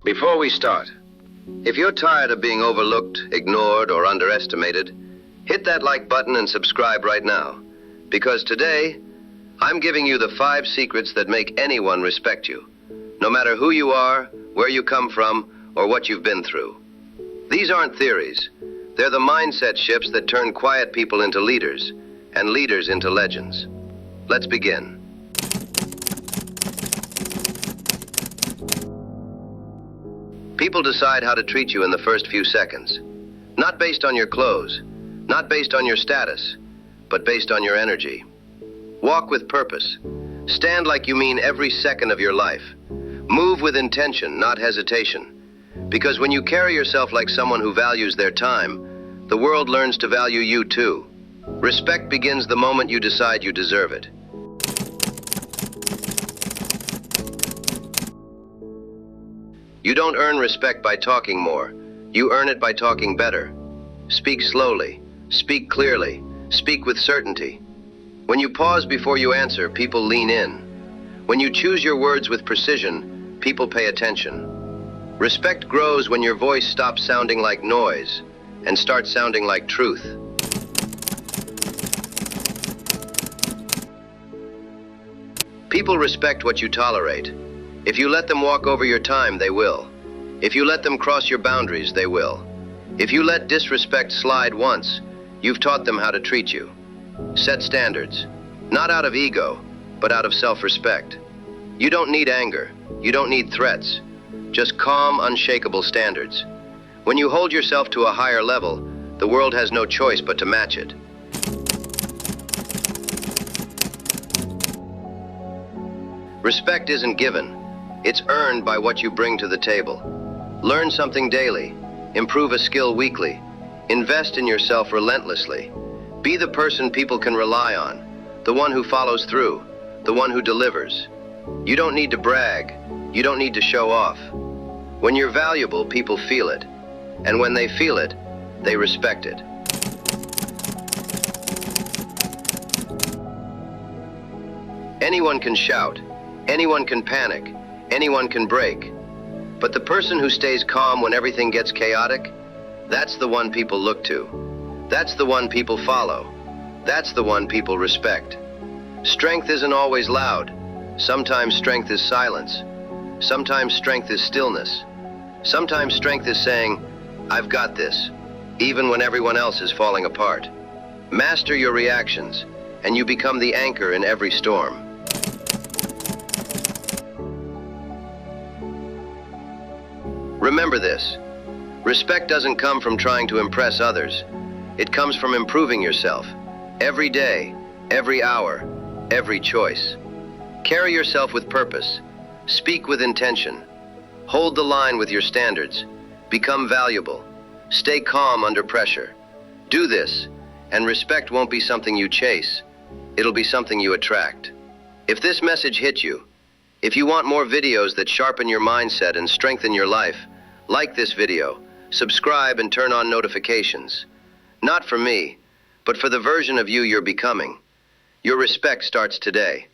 Before we start, if you're tired of being overlooked, ignored, or underestimated, hit that like button and subscribe right now. Because today, I'm giving you the 5 secrets that make anyone respect you, no matter who you are, where you come from, or what you've been through. These aren't theories. They're the mindset shifts that turn quiet people into leaders, and leaders into legends. Let's begin. People decide how to treat you in the first few seconds. Not based on your clothes, not based on your status, but based on your energy. Walk with purpose. Stand like you mean every second of your life. Move with intention, not hesitation. Because when you carry yourself like someone who values their time, the world learns to value you too. Respect begins the moment you decide you deserve it. You don't earn respect by talking more. You earn it by talking better. Speak slowly. Speak clearly. Speak with certainty. When you pause before you answer, people lean in. When you choose your words with precision, people pay attention. Respect grows when your voice stops sounding like noise and starts sounding like truth. People respect what you tolerate. If you let them walk over your time, they will. If you let them cross your boundaries, they will. If you let disrespect slide once, you've taught them how to treat you. Set standards, not out of ego, but out of self-respect. You don't need anger. You don't need threats. Just calm, unshakable standards. When you hold yourself to a higher level, the world has no choice but to match it. Respect isn't given. It's earned by what you bring to the table. Learn something daily. Improve a skill weekly. Invest in yourself relentlessly. Be the person people can rely on. The one who follows through. The one who delivers. You don't need to brag. You don't need to show off. When you're valuable, people feel it. And when they feel it, they respect it. Anyone can shout. Anyone can panic. Anyone can break. But the person who stays calm when everything gets chaotic, that's the one people look to. That's the one people follow. That's the one people respect. Strength isn't always loud. Sometimes strength is silence. Sometimes strength is stillness. Sometimes strength is saying, "I've got this," even when everyone else is falling apart. Master your reactions, and you become the anchor in every storm. Remember this. Respect doesn't come from trying to impress others. It comes from improving yourself. Every day, every hour, every choice. Carry yourself with purpose. Speak with intention. Hold the line with your standards. Become valuable. Stay calm under pressure. Do this, and respect won't be something you chase. It'll be something you attract. If this message hit you, if you want more videos that sharpen your mindset and strengthen your life, like this video, subscribe and turn on notifications. Not for me, but for the version of you you're becoming. Your respect starts today.